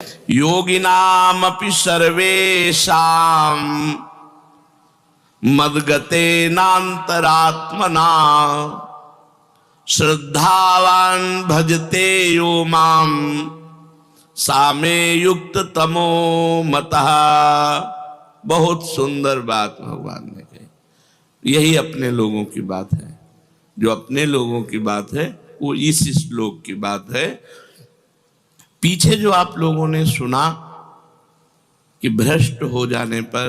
योगिनामपि सर्वेषां मद्गतेनान्तरात्मना श्रद्धावान भजते यो माम सामे युक्त तमो मतः। बहुत सुंदर बात भगवान ने कही। यही अपने लोगों की बात है। जो अपने लोगों की बात है वो इस श्लोक की बात है। पीछे जो आप लोगों ने सुना कि भ्रष्ट हो जाने पर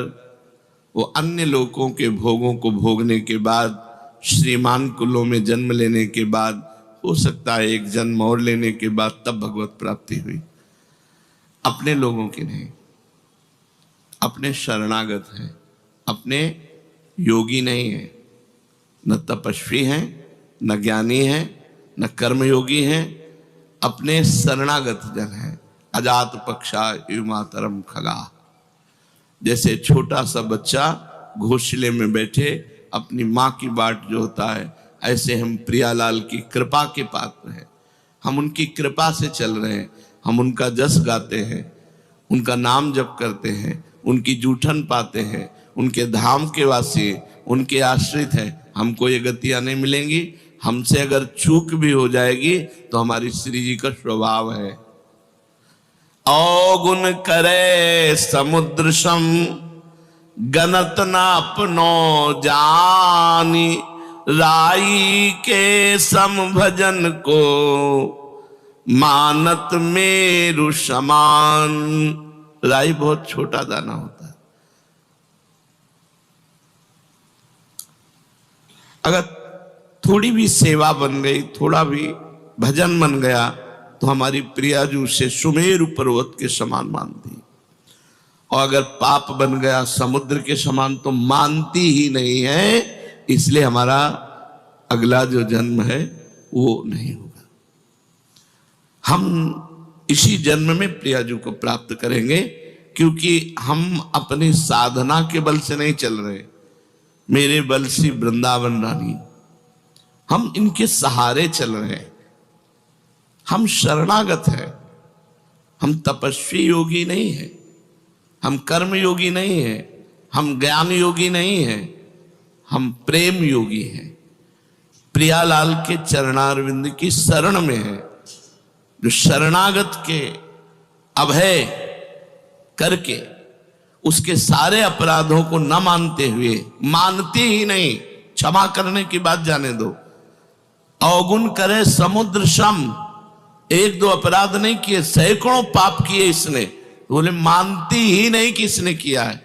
वो अन्य लोगों के भोगों को भोगने के बाद, श्रीमान कुलों में जन्म लेने के बाद, हो सकता है एक जन्म और लेने के बाद तब भगवत प्राप्ति हुई। अपने लोगों की नहीं, अपने शरणागत हैं, अपने योगी नहीं है, न तपस्वी हैं, न ज्ञानी हैं, न कर्मयोगी हैं, अपने शरणागत जन हैं। अजात पक्षा युमातरम खगा। जैसे छोटा सा बच्चा घोंसले में बैठे अपनी माँ की बाट जोता है, ऐसे हम प्रियालाल की कृपा के पात्र हैं। हम उनकी कृपा से चल रहे हैं। हम उनका जस गाते हैं, उनका नाम जप करते हैं, उनकी जूठन पाते हैं, उनके धाम के वासी, उनके आश्रित हैं। हमको ये गतियाँ नहीं मिलेंगी। हमसे अगर चूक भी हो जाएगी तो हमारी श्री जी का स्वभाव है। अवगुण करे समुद्र सम गनत न अपनो जानी राई के सम भजन को मानत मेरु समान। राई बहुत छोटा दाना होता है। अगर थोड़ी भी सेवा बन गई, थोड़ा भी भजन बन गया तो हमारी प्रियाजू से सुमेरु पर्वत के समान मानती। और अगर पाप बन गया समुद्र के समान तो मानती ही नहीं है। इसलिए हमारा अगला जो जन्म है वो नहीं होगा। हम इसी जन्म में प्रियाजू को प्राप्त करेंगे, क्योंकि हम अपनी साधना के बल से नहीं चल रहे। मेरे बल से वृंदावन रानी, हम इनके सहारे चल रहे हैं। हम शरणागत हैं। हम तपस्वी योगी नहीं हैं, हम कर्म योगी नहीं हैं, हम ज्ञान योगी नहीं हैं, हम प्रेम योगी हैं। प्रियालाल के चरणारविंद की शरण में है। जो शरणागत के अभय करके उसके सारे अपराधों को न मानते हुए, मानती ही नहीं, क्षमा करने की बात जाने दो। अवगुण करे समुद्र सम, एक दो अपराध नहीं किए, सैकड़ों पाप किए इसने, बोले मानती ही नहीं कि इसने किया है।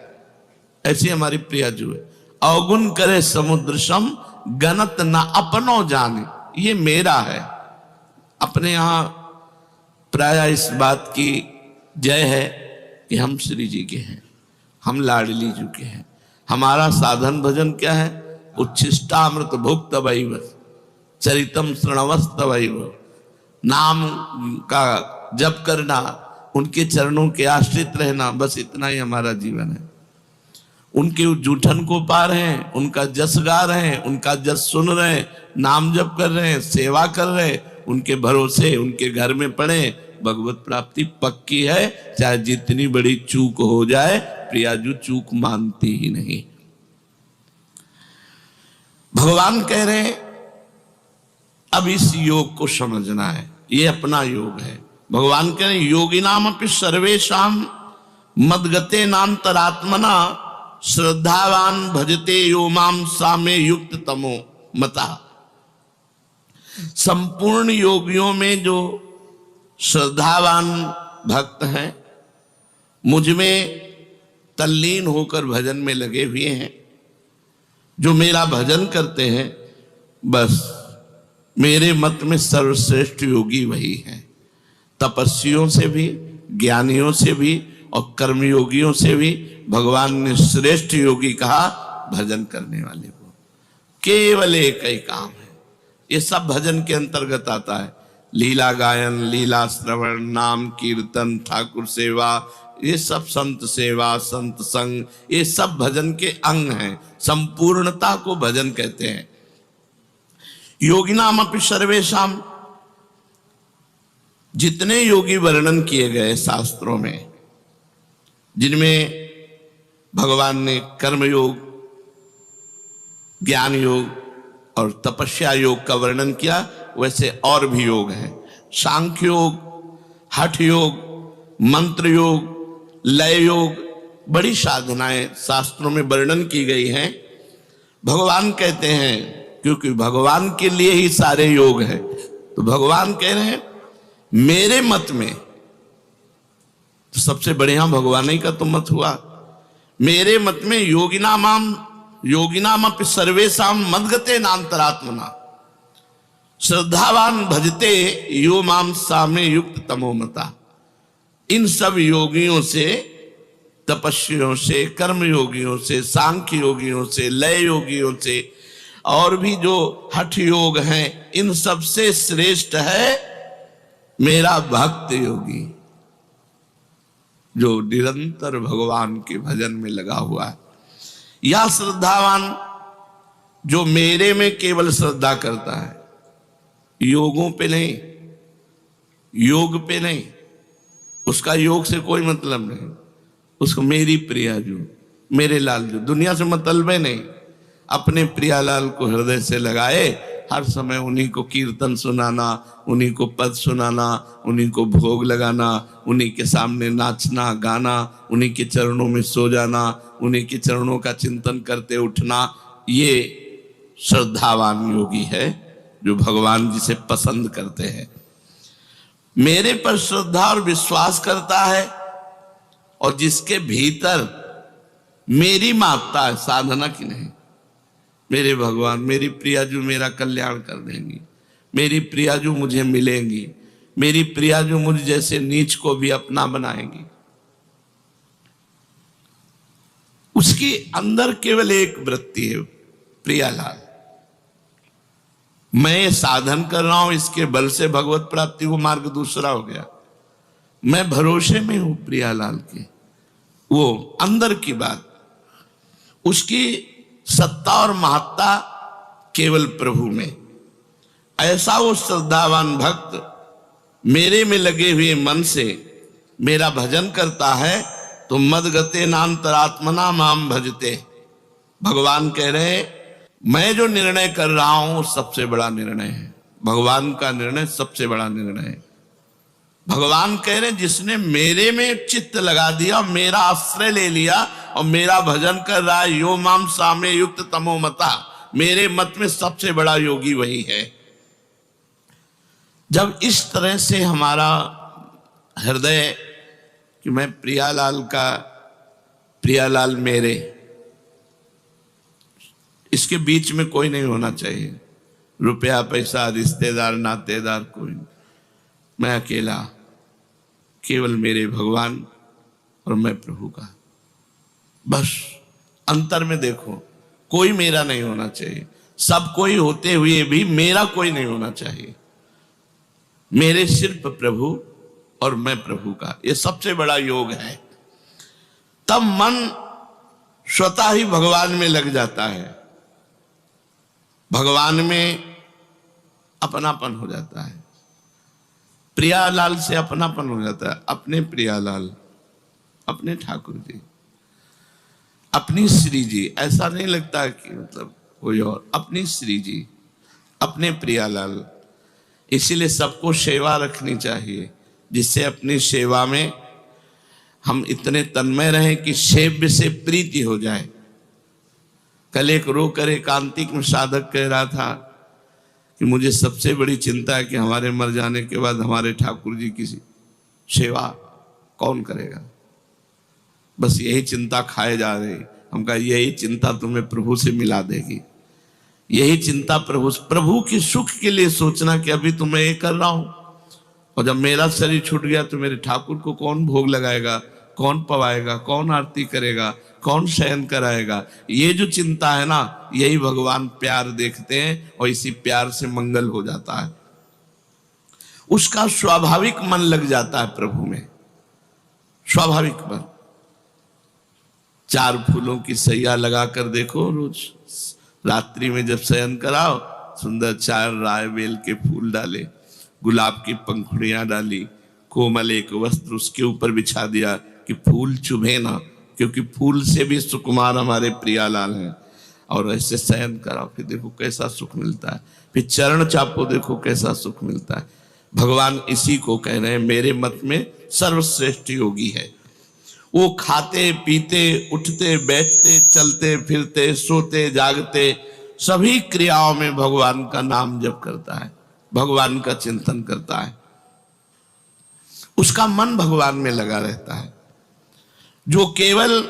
ऐसी हमारी प्रियाजू है। अवगुण करे समुद्र सम गनत न अपनो जाने। ये मेरा है। अपने यहां प्राय इस बात की जय है कि हम श्री जी के हैं, हम लाडली जी के हैं। हमारा साधन भजन क्या है? उच्छिष्टामृत भुक्त वैव चरितम श्रणवस्त वैव। नाम का जप करना, उनके चरणों के आश्रित रहना, बस इतना ही हमारा जीवन है। उनके जूठन को पा रहे हैं, उनका जस गा रहे हैं, उनका जस सुन रहे हैं, नाम जप कर रहे हैं, सेवा कर रहे हैं, उनके भरोसे उनके घर में पड़े। भगवत प्राप्ति पक्की है। चाहे जितनी बड़ी चूक हो जाए, प्रियाजू चूक मानती ही नहीं। भगवान कह रहे हैं अब इस योग को समझना है। ये अपना योग है। भगवान कह रहे योगी नाम अपि सर्वेशाम मद्गते नान्तरात्मना श्रद्धावान भजते यो माम सामे युक्त तमो मता। संपूर्ण योगियों में जो श्रद्धावान भक्त हैं, मुझ में तल्लीन होकर भजन में लगे हुए हैं, जो मेरा भजन करते हैं, बस मेरे मत में सर्वश्रेष्ठ योगी वही है। तपस्वियों से भी, ज्ञानियों से भी और कर्मयोगियों से भी भगवान ने श्रेष्ठ योगी कहा भजन करने वाले को। केवल एक ही काम है। ये सब भजन के अंतर्गत आता है। लीला गायन, लीला श्रवण, नाम कीर्तन, ठाकुर सेवा, ये सब संत सेवा, संत संग, ये सब भजन के अंग हैं। संपूर्णता को भजन कहते हैं। योगिनाम अपि सर्वेशाम, जितने योगी वर्णन किए गए शास्त्रों में, जिनमें भगवान ने कर्म योग, ज्ञान योग और तपस्या योग का वर्णन किया, वैसे और भी योग हैं। सांख्य योग, हठ योग, मंत्र योग, लय योग, बड़ी साधनाएं शास्त्रों में वर्णन की गई हैं। भगवान कहते हैं, क्योंकि भगवान के लिए ही सारे योग हैं, तो भगवान कह रहे हैं मेरे मत में, तो सबसे बढ़िया भगवान ही का तो मत हुआ। मेरे मत में योगिनाम अपि सर्वेषां मद्गते नान्तरात्मना श्रद्धावान भजते यो माम सामे युक्त तमोमता। इन सब योगियों से, तपस्वियों से, कर्म योगियों से, सांख्य योगियों से, लय योगियों से, और भी जो हठ योग हैं, इन सब से श्रेष्ठ है मेरा भक्त योगी, जो निरंतर भगवान के भजन में लगा हुआ है। या श्रद्धावान, जो मेरे में केवल श्रद्धा करता है, योगों पे नहीं, योग पे नहीं, उसका योग से कोई मतलब नहीं, उसको मेरी प्रिया जो, मेरे लाल जो, दुनिया से मतलब है नहीं, अपने प्रिया लाल को हृदय से लगाए, हर समय उन्हीं को कीर्तन सुनाना, उन्हीं को पद सुनाना, उन्हीं को भोग लगाना, उन्हीं के सामने नाचना गाना, उन्हीं के चरणों में सो जाना, उन्हीं के चरणों का चिंतन करते उठना, ये श्रद्धावान योगी है, जो भगवान जिसे पसंद करते हैं। मेरे पर श्रद्धा और विश्वास करता है, और जिसके भीतर मेरी मापता है, साधना की नहीं। मेरे भगवान, मेरी प्रियाजू मेरा कल्याण कर देंगी, मेरी प्रियाजू मुझे मिलेंगी, मेरी प्रियाजू मुझ जैसे नीच को भी अपना बनाएंगी। उसकी अंदर केवल एक वृत्ति है, प्रियालाल, मैं ये साधन कर रहा हूं, इसके बल से भगवत प्राप्ति, वो मार्ग दूसरा हो गया। मैं भरोसे में हूं प्रियालाल के, वो अंदर की बात। उसकी सत्ता और महत्ता केवल प्रभु में। ऐसा वो श्रद्धावान भक्त मेरे में लगे हुए मन से मेरा भजन करता है, तो मदगते नान्तरात्मना माम भजते। भगवान कह रहे मैं जो निर्णय कर रहा हूं सबसे बड़ा निर्णय है, भगवान का निर्णय सबसे बड़ा निर्णय है। भगवान कह रहे जिसने मेरे में चित्त लगा दिया, मेरा आश्रय ले लिया और मेरा भजन कर रहा है, यो माम सामे युक्त तमोमता, मेरे मत में सबसे बड़ा योगी वही है। जब इस तरह से हमारा हृदय कि मैं प्रियालाल का, प्रियालाल मेरे, इसके बीच में कोई नहीं होना चाहिए, रुपया पैसा रिश्तेदार नातेदार कोई नहीं, मैं अकेला, केवल मेरे भगवान और मैं प्रभु का। बस अंतर में देखो, कोई मेरा नहीं होना चाहिए, सब कोई होते हुए भी मेरा कोई नहीं होना चाहिए। मेरे सिर्फ प्रभु और मैं प्रभु का, ये सबसे बड़ा योग है। तब मन स्वतः ही भगवान में लग जाता है, भगवान में अपनापन हो जाता है, प्रियालाल से अपनापन हो जाता है। अपने प्रियालाल, अपने ठाकुर जी, अपनी श्री जी, ऐसा नहीं लगता कि मतलब कोई और, अपनी श्री जी, अपने प्रियालाल। इसीलिए सबको सेवा रखनी चाहिए, जिससे अपनी सेवा में हम इतने तन्मय रहें कि सेव्य से प्रीति हो जाए। कल एक रोकर एकांतिक में साधक कह रहा था कि मुझे सबसे बड़ी चिंता है कि हमारे मर जाने के बाद हमारे ठाकुर जी की सेवा कौन करेगा। बस यही चिंता खाए जा रही। हम कहा यही चिंता तुम्हें प्रभु से मिला देगी, यही चिंता प्रभु के सुख के लिए सोचना कि अभी तो मैं ये कर रहा हूं, और जब मेरा शरीर छूट गया तो मेरे ठाकुर को कौन भोग लगाएगा, कौन पवाएगा, कौन आरती करेगा, कौन शयन कराएगा। ये जो चिंता है ना, यही भगवान प्यार देखते हैं और इसी प्यार से मंगल हो जाता है। उसका स्वाभाविक मन लग जाता है प्रभु में, स्वाभाविक मन। 4 फूलों की सैया लगा कर देखो, रोज रात्रि में जब शयन कराओ, सुंदर 4 राय बेल के फूल डाले, गुलाब की पंखुड़ियां डाली, कोमल एक वस्त्र उसके ऊपर बिछा दिया कि फूल चुभे ना, क्योंकि फूल से भी सुकुमार हमारे प्रियालाल हैं। और ऐसे शयन करा, फिर देखो कैसा सुख मिलता है। फिर चरण चापो, देखो कैसा सुख मिलता है। भगवान इसी को कह रहे हैं, मेरे मत में सर्वश्रेष्ठ योगी है वो। खाते पीते उठते बैठते चलते फिरते सोते जागते सभी क्रियाओं में भगवान का नाम जप करता है, भगवान का चिंतन करता है, उसका मन भगवान में लगा रहता है। जो केवल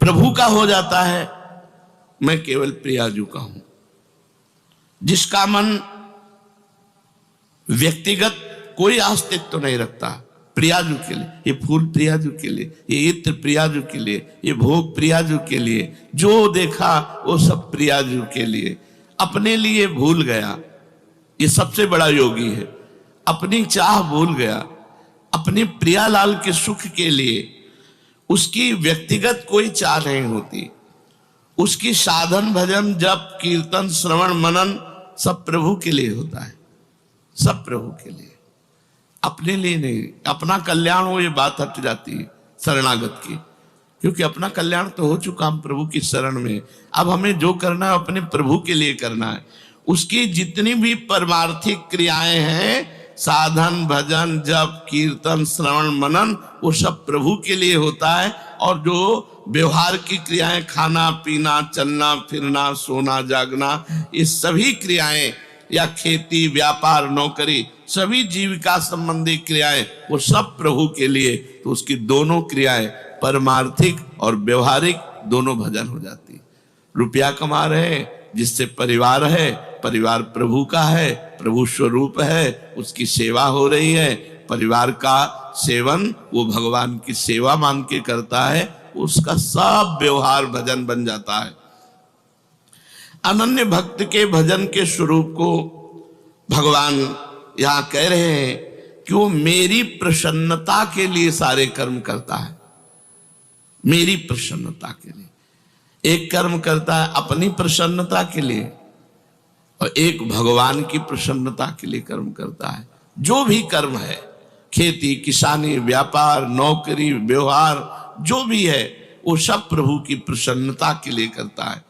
प्रभु का हो जाता है, मैं केवल प्रियाजू का हूं। जिसका मन व्यक्तिगत कोई अस्तित्व तो नहीं रखता, प्रियाजू के लिए, ये फूल प्रियाजू के लिए, ये इत्र प्रियाजू के लिए, ये भोग प्रियाजू के लिए, जो देखा वो सब प्रियाजू के लिए, अपने लिए भूल गया। ये सबसे बड़ा योगी है, अपनी चाह भूल गया, अपने प्रियालाल के सुख के लिए। उसकी व्यक्तिगत कोई चाह नहीं होती, उसकी साधन भजन जप कीर्तन श्रवण मनन सब प्रभु के लिए होता है, सब प्रभु के लिए, अपने लिए नहीं। अपना कल्याण हो, ये बात हट जाती है शरणागत की, क्योंकि अपना कल्याण तो हो चुका हम प्रभु की शरण में। अब हमें जो करना है अपने प्रभु के लिए करना है। उसकी जितनी भी परमार्थिक क्रियाएं हैं, साधन भजन जप कीर्तन श्रवण मनन, वो सब प्रभु के लिए होता है। और जो व्यवहार की क्रियाएं, खाना पीना चलना फिरना सोना जागना, ये सभी क्रियाएं, या खेती व्यापार नौकरी, सभी जीविका संबंधी क्रियाएं, वो सब प्रभु के लिए। तो उसकी दोनों क्रियाएं परमार्थिक और व्यवहारिक दोनों भजन हो जाती। रुपया कमा रहे, जिससे परिवार है, परिवार प्रभु का है, प्रभु स्वरूप है, उसकी सेवा हो रही है। परिवार का सेवन वो भगवान की सेवा मान के करता है, उसका सब व्यवहार भजन बन जाता है। अनन्य भक्त के भजन के स्वरूप को भगवान यहां कह रहे हैं कि वो मेरी प्रसन्नता के लिए सारे कर्म करता है, मेरी प्रसन्नता के लिए। एक कर्म करता है अपनी प्रसन्नता के लिए, और एक भगवान की प्रसन्नता के लिए कर्म करता है। जो भी कर्म है, खेती किसानी व्यापार नौकरी व्यवहार जो भी है, वो सब प्रभु की प्रसन्नता के लिए करता है।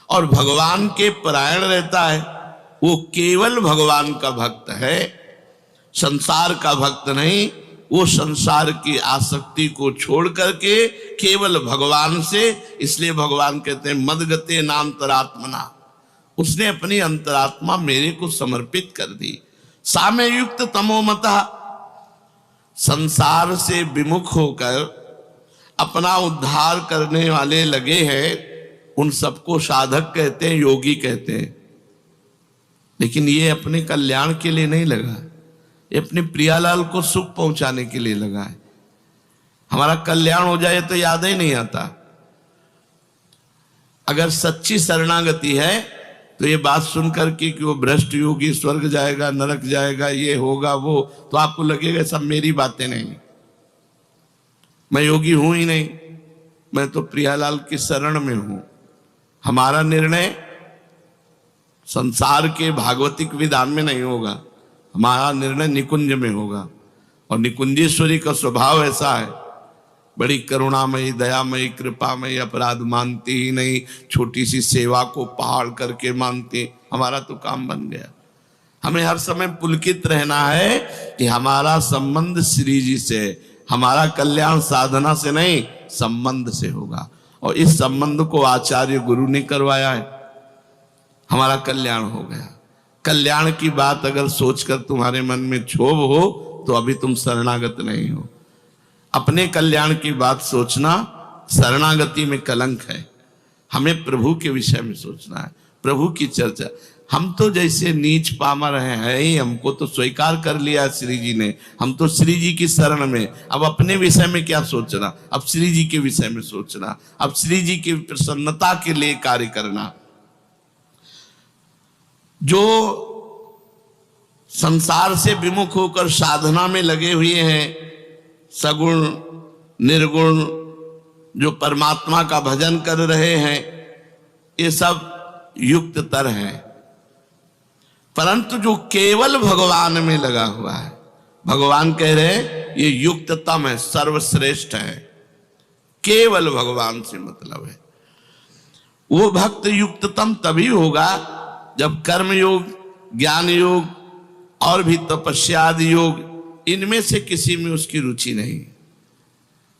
और भगवान के परायण रहता है, वो केवल भगवान का भक्त है, संसार का भक्त नहीं। वो संसार की आसक्ति को छोड़ करके केवल भगवान से, इसलिए भगवान कहते हैं मदगते नान्तरात्मना, उसने अपनी अंतरात्मा मेरे को समर्पित कर दी। साम्य युक्त तमोमता, संसार से विमुख होकर अपना उद्धार करने वाले लगे हैं, उन सबको साधक कहते हैं, योगी कहते हैं। लेकिन ये अपने कल्याण के लिए नहीं लगा, ये अपने प्रियालाल को सुख पहुंचाने के लिए लगा है। हमारा कल्याण हो जाए तो याद ही नहीं आता। अगर सच्ची शरणागति है तो ये बात सुनकर कि वो भ्रष्ट योगी स्वर्ग जाएगा नरक जाएगा ये होगा वो, तो आपको लगेगा सब मेरी बातें नहीं, मैं योगी हूं ही नहीं, मैं तो प्रियालाल की शरण में हूं। हमारा निर्णय संसार के भागवतिक विधान में नहीं होगा, हमारा निर्णय निकुंज में होगा। और निकुंजेश्वरी का स्वभाव ऐसा है, बड़ी करुणामयी दयामयी कृपामयी, अपराध मानती ही नहीं, छोटी सी सेवा को पहाड़ करके मानती। हमारा तो काम बन गया। हमें हर समय पुलकित रहना है कि हमारा संबंध श्री जी से, हमारा कल्याण साधना से नहीं संबंध से होगा। और इस संबंध को आचार्य गुरु ने करवाया है, हमारा कल्याण हो गया। कल्याण की बात अगर सोचकर तुम्हारे मन में क्षोभ हो तो अभी तुम शरणागत नहीं हो। अपने कल्याण की बात सोचना शरणागति में कलंक है। हमें प्रभु के विषय में सोचना है, प्रभु की चर्चा। हम तो जैसे नीच पामर हैं ही, हमको तो स्वीकार कर लिया श्री जी ने, हम तो श्री जी की शरण में। अब अपने विषय में क्या सोचना, अब श्री जी के विषय में सोचना, अब श्री जी की प्रसन्नता के लिए कार्य करना। जो संसार से विमुख होकर साधना में लगे हुए हैं, सगुण निर्गुण जो परमात्मा का भजन कर रहे हैं, ये सब युक्त तर हैं। परंतु जो केवल भगवान में लगा हुआ है, भगवान कह रहे हैं ये युक्ततम है, सर्वश्रेष्ठ है, केवल भगवान से मतलब है। वो भक्त युक्ततम तभी होगा जब कर्म योग, ज्ञान योग और भी तपस्या आदि योग, इनमें से किसी में उसकी रुचि नहीं।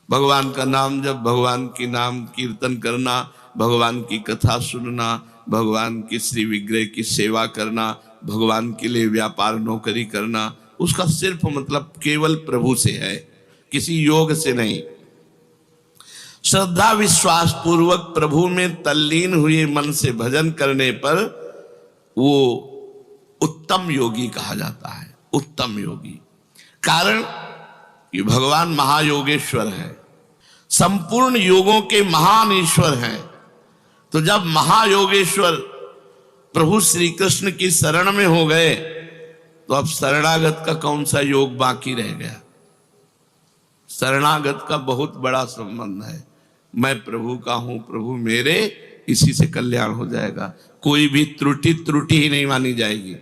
भगवान का नाम जब, भगवान की नाम कीर्तन करना, भगवान की कथा सुनना, भगवान की श्री विग्रह की सेवा करना, भगवान के लिए व्यापार नौकरी करना, उसका सिर्फ मतलब केवल प्रभु से है, किसी योग से नहीं। श्रद्धा विश्वास पूर्वक प्रभु में तल्लीन हुए मन से भजन करने पर वो उत्तम योगी कहा जाता है, उत्तम योगी। कारण ये भगवान महायोगेश्वर है, संपूर्ण योगों के महान ईश्वर हैं। तो जब महायोगेश्वर प्रभु श्री कृष्ण की शरण में हो गए तो अब शरणागत का कौन सा योग बाकी रह गया? शरणागत का बहुत बड़ा संबंध है, मैं प्रभु का हूं, प्रभु मेरे, इसी से कल्याण हो जाएगा। कोई भी त्रुटि ही नहीं मानी जाएगी।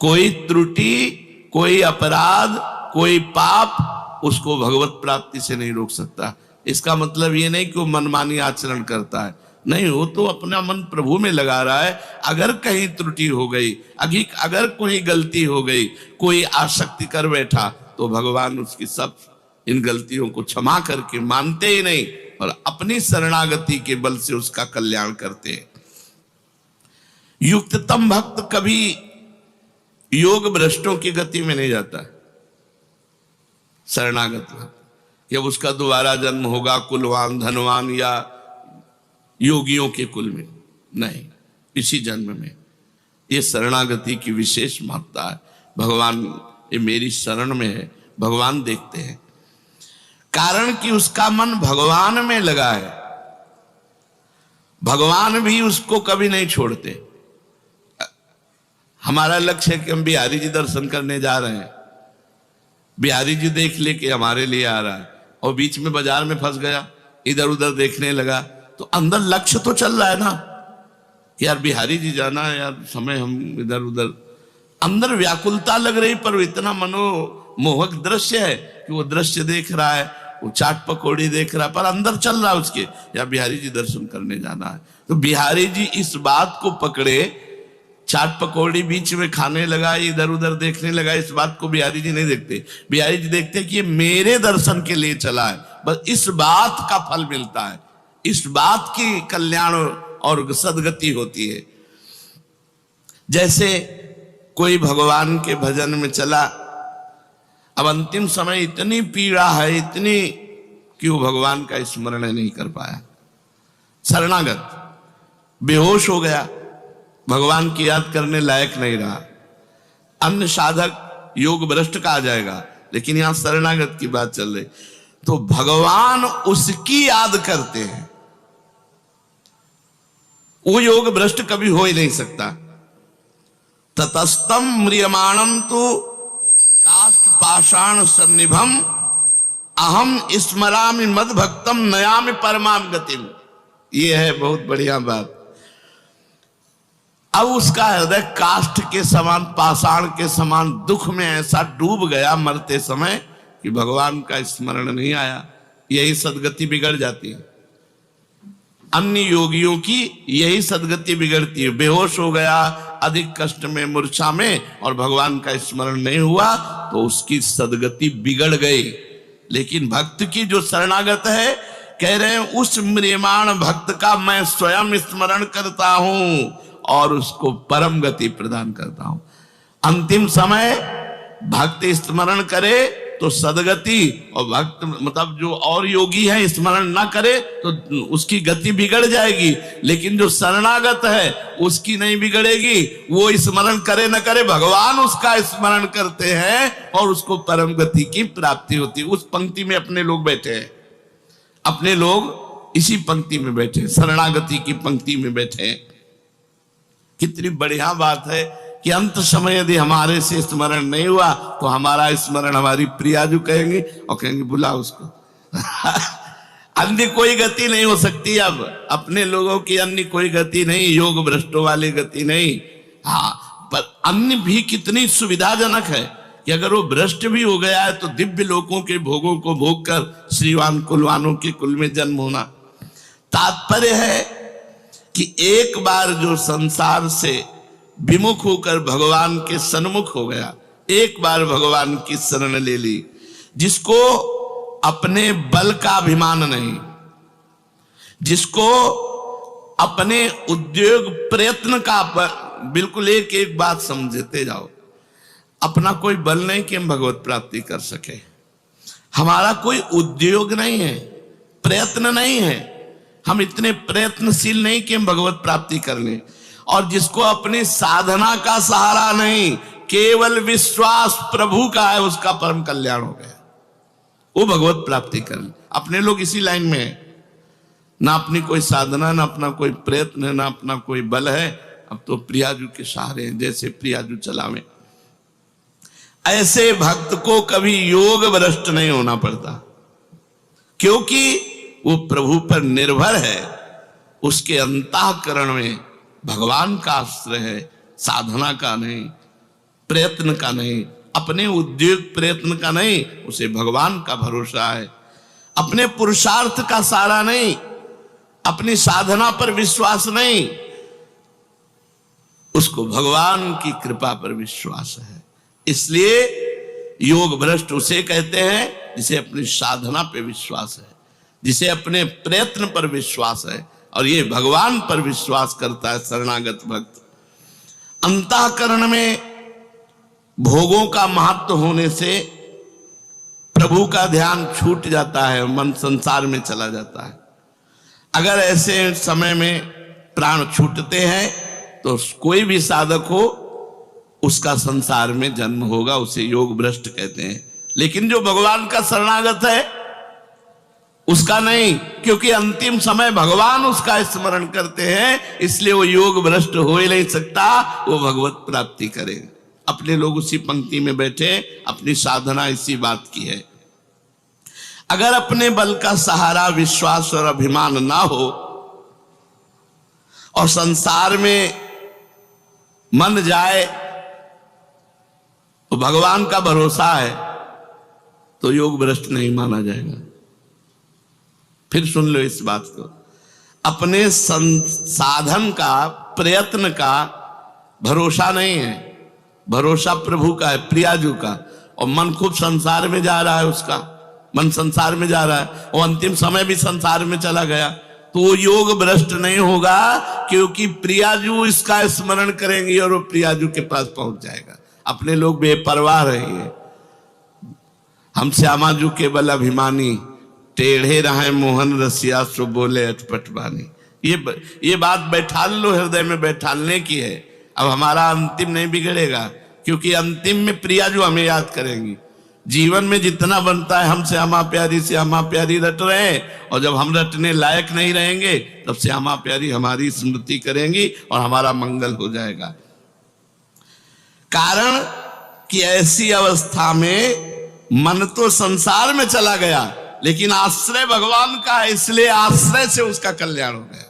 कोई त्रुटि, कोई अपराध, कोई पाप उसको भगवत प्राप्ति से नहीं रोक सकता। इसका मतलब ये नहीं कि वो मनमानी आचरण करता है, नहीं, वो तो अपना मन प्रभु में लगा रहा है। अगर कहीं त्रुटि हो गई, अगर कोई गलती हो गई, कोई आसक्ति कर बैठा, तो भगवान उसकी सब इन गलतियों को क्षमा करके मानते ही नहीं और अपनी शरणागति के बल से उसका कल्याण करते हैं। युक्ततम भक्त कभी योग भ्रष्टों की गति में नहीं जाता। शरणागत भक्त जब उसका दोबारा जन्म होगा कुलवान धनवान या योगियों के कुल में, नहीं, इसी जन्म में। ये शरणागति की विशेष महत्ता है। भगवान ये मेरी शरण में है, भगवान देखते हैं, कारण कि उसका मन भगवान में लगा है। भगवान भी उसको कभी नहीं छोड़ते। हमारा लक्ष्य है कि हम बिहारी जी दर्शन करने जा रहे हैं, बिहारी जी देख ले कि हमारे लिए आ रहा है, और बीच में बाजार में फंस गया, इधर उधर देखने लगा, तो अंदर लक्ष्य तो चल रहा है ना, यार बिहारी जी जाना है, यार समय हम इधर उधर, अंदर व्याकुलता लग रही, पर इतना मनोमोहक दृश्य है कि वो दृश्य देख रहा है, वो चाट पकौड़ी देख रहा है, पर अंदर चल रहा है उसके, यार बिहारी जी दर्शन करने जाना है। तो बिहारी जी इस बात को पकड़े, चाट पकौड़ी बीच में खाने लगा, इधर उधर देखने लगा, इस बात को बिहारी जी नहीं देखते। बिहारी जी देखते कि ये मेरे दर्शन के लिए चला है, बस इस बात का फल मिलता है, इस बात की कल्याण और सदगति होती है। जैसे कोई भगवान के भजन में चला, अब अंतिम समय इतनी पीड़ा है, इतनी कि वो भगवान का स्मरण नहीं कर पाया, शरणागत बेहोश हो गया, भगवान की याद करने लायक नहीं रहा। अन्य साधक योग भ्रष्ट कहा जाएगा, लेकिन यहां शरणागत की बात चल रही, तो भगवान उसकी याद करते हैं। वो योग भ्रष्ट कभी हो ही नहीं सकता। ततस्तम म्रियमाणम तो काष्ठ पाषाण सन्निभम अहम स्मरामि मद भक्तम नयामि परमाम गतिम। ये है बहुत बढ़िया बात। अब उसका हृदय काष्ठ के समान, पाषाण के समान दुख में ऐसा डूब गया मरते समय कि भगवान का स्मरण नहीं आया। यही सदगति बिगड़ जाती है। अन्य योगियों की यही सदगति बिगड़ती है। बेहोश हो गया, अधिक कष्ट में, मूर्छा में, और भगवान का स्मरण नहीं हुआ तो उसकी सदगति बिगड़ गई। लेकिन भक्त की जो शरणागत है, कह रहे हैं उस म्रियमाण भक्त का मैं स्वयं स्मरण करता हूं और उसको परम गति प्रदान करता हूं। अंतिम समय भक्त स्मरण करे तो सदगति, और भक्त मतलब जो और योगी है स्मरण ना करे तो उसकी गति बिगड़ जाएगी। लेकिन जो शरणागत है उसकी नहीं बिगड़ेगी, वो स्मरण करे न करे भगवान उसका स्मरण करते हैं और उसको परम गति की प्राप्ति होती है। उस पंक्ति में अपने लोग बैठे हैं, अपने लोग इसी पंक्ति में बैठे, शरणागति की पंक्ति में बैठे। कितनी बढ़िया बात है कि अंत समय यदि हमारे से स्मरण नहीं हुआ तो हमारा स्मरण हमारी प्रियाजू कहेंगे और कहेंगे बुला उसको। अन्य कोई गति नहीं हो सकती। अब अपने लोगों की अन्य कोई गति नहीं, योग भ्रष्टों वाली गति नहीं। हाँ, पर अन्य भी कितनी सुविधाजनक है कि अगर वो भ्रष्ट भी हो गया है तो दिव्य लोकों के भोगों को भोग कर श्रीवान कुलवानों के कुल में जन्म होना। तात्पर्य है कि एक बार जो संसार से विमुख होकर भगवान के सन्मुख हो गया, एक बार भगवान की शरण ले ली, जिसको अपने बल का अभिमान नहीं, जिसको अपने उद्योग प्रयत्न का बिल्कुल एक एक बात समझते जाओ, अपना कोई बल नहीं कि हम भगवत प्राप्ति कर सके, हमारा कोई उद्योग नहीं है, प्रयत्न नहीं है, हम इतने प्रयत्नशील नहीं कि हम भगवत प्राप्ति कर लें। और जिसको अपनी साधना का सहारा नहीं, केवल विश्वास प्रभु का है, उसका परम कल्याण हो गया, वो भगवत प्राप्ति कर ले। अपने लोग इसी लाइन में है, ना अपनी कोई साधना, ना अपना कोई प्रयत्न है, ना अपना कोई बल है, अब तो प्रियाजू के सहारे हैं, जैसे प्रियाजू चलावे। ऐसे भक्त को कभी योग भ्रष्ट नहीं होना पड़ता, क्योंकि वो प्रभु पर निर्भर है, उसके अंतःकरण में भगवान का आश्रय है, साधना का नहीं, प्रयत्न का नहीं, अपने उद्योग प्रयत्न का नहीं, उसे भगवान का भरोसा है, अपने पुरुषार्थ का सहारा नहीं, अपनी साधना पर विश्वास नहीं, उसको भगवान की कृपा पर विश्वास है। इसलिए योग भ्रष्ट उसे कहते हैं जिसे अपनी साधना पर विश्वास है, जिसे अपने प्रयत्न पर विश्वास है, और ये भगवान पर विश्वास करता है शरणागत भक्त। अंतःकरण में भोगों का महत्व होने से प्रभु का ध्यान छूट जाता है, मन संसार में चला जाता है। अगर ऐसे समय में प्राण छूटते हैं तो कोई भी साधक हो, उसका संसार में जन्म होगा, उसे योग भ्रष्ट कहते हैं। लेकिन जो भगवान का शरणागत है उसका नहीं, क्योंकि अंतिम समय भगवान उसका स्मरण करते हैं, इसलिए वो योग भ्रष्ट हो ही नहीं सकता, वो भगवत प्राप्ति करे। अपने लोग उसी पंक्ति में बैठे, अपनी साधना इसी बात की है। अगर अपने बल का सहारा विश्वास और अभिमान ना हो और संसार में मन जाए तो भगवान का भरोसा है, तो योग भ्रष्ट नहीं माना जाएगा। फिर सुन लो इस बात को, अपने साधन का, प्रयत्न का भरोसा नहीं है, भरोसा प्रभु का है, प्रियाजू का। और मन खूब संसार में जा रहा है, उसका मन संसार में जा रहा है, और अंतिम समय भी संसार में चला गया, तो वो योग भ्रष्ट नहीं होगा, क्योंकि प्रियाजू इसका स्मरण करेंगे और वो प्रियाजू के पास पहुंच जाएगा। अपने लोग बेपरवाह रहिए, हम श्यामाजू केवल अभिमानी, टेढ़े रहे मोहन रसिया सो बोले अटपट बानी। ये बात बैठा लो, हृदय में बैठालने की है। अब हमारा अंतिम नहीं बिगड़ेगा, क्योंकि अंतिम में प्रियाजू हमें याद करेंगी। जीवन में जितना बनता है हम श्यामा प्यारी श्यामा प्यारी रट रहे हैं, और जब हम रटने लायक नहीं रहेंगे तब श्यामा प्यारी हमारी स्मृति करेंगी और हमारा मंगल हो जाएगा। कारण कि ऐसी अवस्था में मन तो संसार में चला गया, लेकिन आश्रय भगवान का है, इसलिए आश्रय से उसका कल्याण हो गया।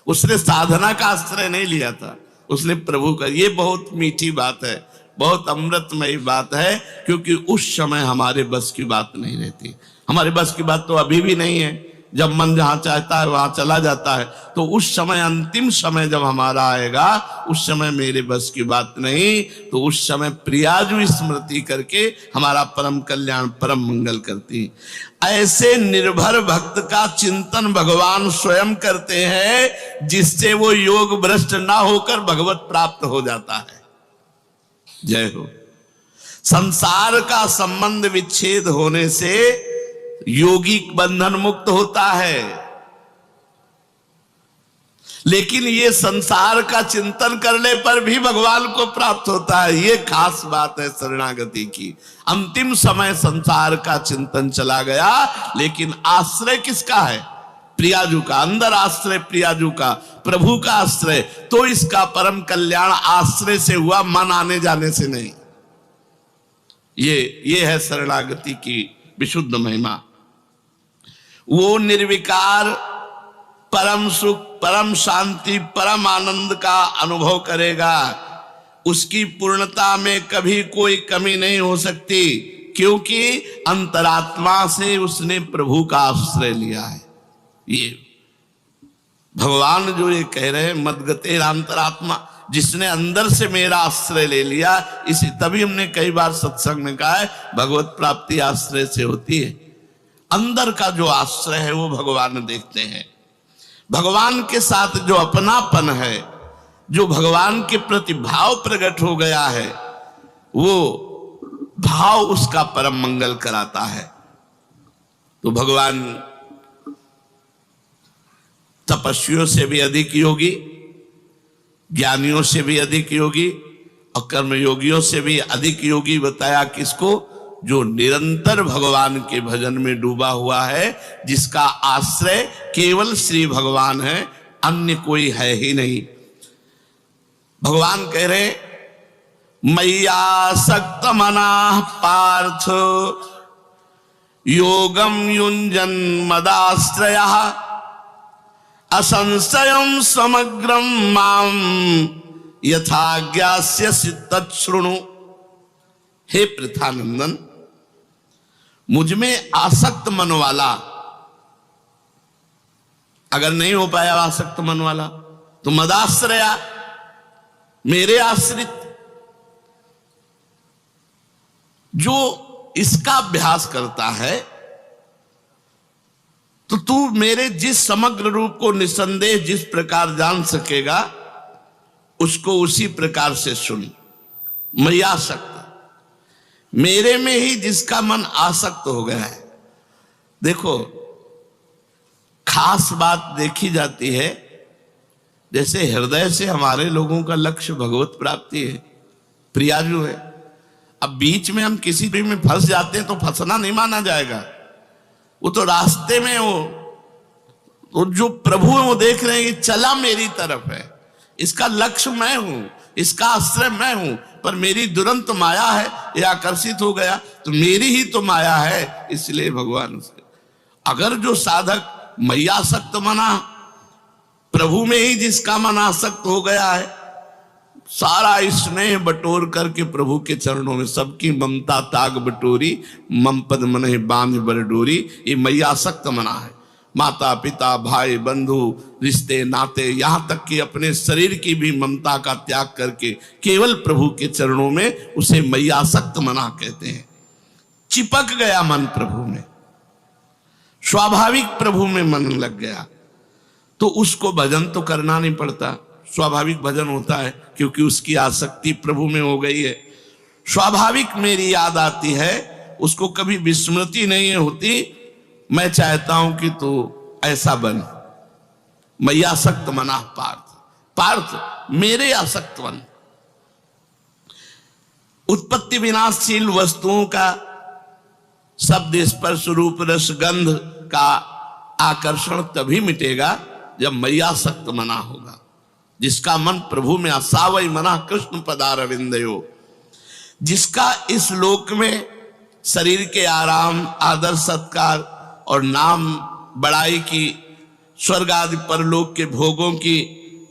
उसने साधना का आश्रय नहीं लिया था, उसने प्रभु का। ये बहुत मीठी बात है, बहुत अमृतमयी बात है, क्योंकि उस समय हमारे बस की बात नहीं रहती। हमारे बस की बात तो अभी भी नहीं है, जब मन जहां चाहता है वहां चला जाता है। तो उस समय, अंतिम समय जब हमारा आएगा, उस समय मेरे बस की बात नहीं, तो उस समय प्रियाजू स्मृति करके हमारा परम कल्याण, परम मंगल करती। ऐसे निर्भर भक्त का चिंतन भगवान स्वयं करते हैं, जिससे वो योग भ्रष्ट ना होकर भगवत प्राप्त हो जाता है। जय हो। संसार का संबंध विच्छेद होने से योगी बंधन मुक्त होता है, लेकिन ये संसार का चिंतन करने पर भी भगवान को प्राप्त होता है। ये खास बात है शरणागति की। अंतिम समय संसार का चिंतन चला गया, लेकिन आश्रय किसका है? प्रियाजू का। अंदर आश्रय प्रियाजू का, प्रभु का आश्रय। तो इसका परम कल्याण आश्रय से हुआ, मन आने जाने से नहीं। ये है शरणागति की विशुद्ध महिमा। वो निर्विकार परम सुख, परम शांति, परम आनंद का अनुभव करेगा। उसकी पूर्णता में कभी कोई कमी नहीं हो सकती, क्योंकि अंतरात्मा से उसने प्रभु का आश्रय लिया है। ये भगवान जो ये कह रहे हैं, मदगते अंतरात्मा, जिसने अंदर से मेरा आश्रय ले लिया, इसी तभी हमने कई बार सत्संग में कहा है भगवत प्राप्ति आश्रय से होती है। अंदर का जो आश्रय है वो भगवान देखते हैं। भगवान के साथ जो अपनापन है, जो भगवान के प्रति भाव प्रकट हो गया है, वो भाव उसका परम मंगल कराता है। तो भगवान तपस्वियों से भी अधिक योगी, ज्ञानियों से भी अधिक योगी और कर्मयोगियों से भी अधिक योगी बताया किसको? जो निरंतर भगवान के भजन में डूबा हुआ है, जिसका आश्रय केवल श्री भगवान है, अन्य कोई है ही नहीं। भगवान कह रहे मय्यासक्त मनाः पार्थ योगम युञ्जन मदाश्रयः असंशयं समग्रं मां यथा ज्ञास्यसि तच्छृणु। हे पृथानंदन, मुझ में आसक्त मन वाला, अगर नहीं हो पाया आसक्त मन वाला तो मदाश्रया, मेरे आश्रित, जो इसका अभ्यास करता है, तो तू मेरे जिस समग्र रूप को निसंदेह जिस प्रकार जान सकेगा, उसको उसी प्रकार से सुन। मैं आसक्त, मेरे में ही जिसका मन आसक्त हो गया है। देखो, खास बात देखी जाती है, जैसे हृदय से हमारे लोगों का लक्ष्य भगवत प्राप्ति है, प्रियाजू है। अब बीच में हम किसी भी में फंस जाते हैं तो फंसना नहीं माना जाएगा, वो तो रास्ते में हो, तो जो प्रभु है वो देख रहे हैं कि चला मेरी तरफ है, इसका लक्ष्य मैं हूं, इसका आश्रय मैं हूं, पर मेरी दुरंत माया है, ये आकर्षित हो गया, तो मेरी ही तो माया है, इसलिए भगवान से। अगर जो साधक मय्यासक्त मना, प्रभु में ही जिसका मन आसक्त हो गया है, सारा स्नेह बटोर करके प्रभु के चरणों में सबकी ममता ताग बटोरी, मम पद मने बांध बर डोरी, ये मय्यासक्त मना है। माता पिता भाई बंधु रिश्ते नाते, यहां तक कि अपने शरीर की भी ममता का त्याग करके केवल प्रभु के चरणों में, उसे मय्यासक्त मना कहते हैं। चिपक गया मन प्रभु में, स्वाभाविक प्रभु में मन लग गया, तो उसको भजन तो करना नहीं पड़ता, स्वाभाविक भजन होता है, क्योंकि उसकी आसक्ति प्रभु में हो गई है। स्वाभाविक मेरी याद आती है, उसको कभी विस्मृति नहीं होती, मैं चाहता हूं कि तू ऐसा बन। मय्यासक्त मना पार्थ, पार्थ मेरे आसक्त बन। उत्पत्ति विनाशशील वस्तुओं का शब्द स्पर्श रूप रस गंध का आकर्षण तभी मिटेगा जब मय्यासक्त मना होगा, जिसका मन प्रभु में आसावई मना कृष्ण पदारविंदयो, जिसका इस लोक में शरीर के आराम, आदर सत्कार और नाम बड़ाई की, स्वर्ग आदि परलोक के भोगों की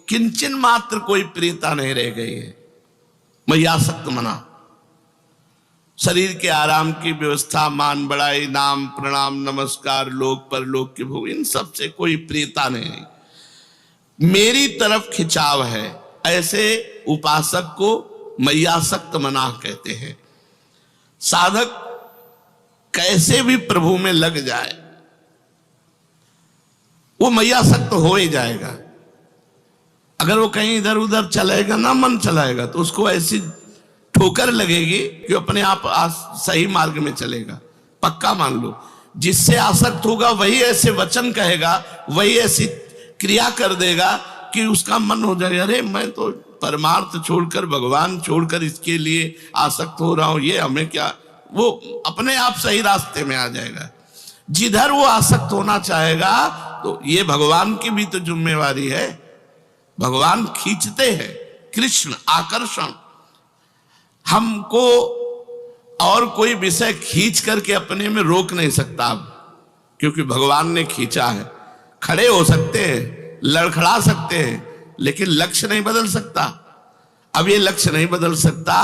किंचन मात्र कोई प्रियता नहीं रह गई है। मय्यासक्त मना, शरीर के आराम की व्यवस्था, मान बड़ाई, नाम प्रणाम नमस्कार, लोक परलोक के भोग, इन सब से कोई प्रियता नहीं, मेरी तरफ खिंचाव है। ऐसे उपासक को मय्यासक्त मना कहते हैं। साधक कैसे भी प्रभु में लग जाए, वो मय्यासक्त हो ही जाएगा। अगर वो कहीं इधर उधर चलेगा ना, मन चलाएगा, तो उसको ऐसी ठोकर लगेगी कि अपने आप सही मार्ग में चलेगा, पक्का मान लो। जिससे आसक्त होगा वही ऐसे वचन कहेगा, वही ऐसी क्रिया कर देगा कि उसका मन हो जाएगा, अरे मैं तो परमार्थ छोड़कर, भगवान छोड़कर इसके लिए आसक्त हो रहा हूं, ये हमें क्या, वो अपने आप सही रास्ते में आ जाएगा। जिधर वो आसक्त होना चाहेगा, तो ये भगवान की भी तो जिम्मेवारी है, भगवान खींचते हैं, कृष्ण आकर्षण। हमको और कोई विषय खींच करके अपने में रोक नहीं सकता अब, क्योंकि भगवान ने खींचा है। खड़े हो सकते हैं, लड़खड़ा सकते हैं, लेकिन लक्ष्य नहीं बदल सकता। अब ये लक्ष्य नहीं बदल सकता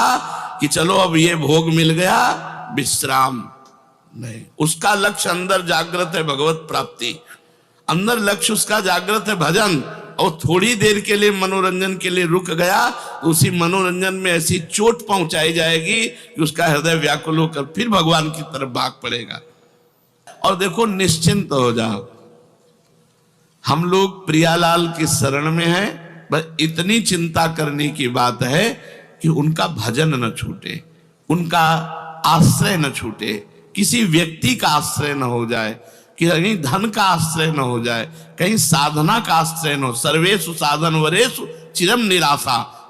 कि चलो अब ये भोग मिल गया, विश्राम नहीं। उसका लक्ष्य अंदर जागृत है भगवत प्राप्ति, अंदर लक्ष्य उसका जागृत है भजन। और थोड़ी देर के लिए मनोरंजन के लिए रुक गया तो उसी मनोरंजन में ऐसी चोट पहुंचाई जाएगी कि उसका हृदय व्याकुल होकर फिर भगवान की तरफ भाग पड़ेगा। और देखो, निश्चिंत हो जाओ, हम लोग प्रियालाल की शरण में हैं, बस इतनी चिंता करने की बात है कि उनका भजन न छूटे, उनका आश्रय न छूटे, किसी व्यक्ति का आश्रय न हो जाए, कहीं धन का आश्रय न हो जाए, कहीं साधना का आश्रय न हो। सर्वेषु साधन वरेषु चिरम निराशा,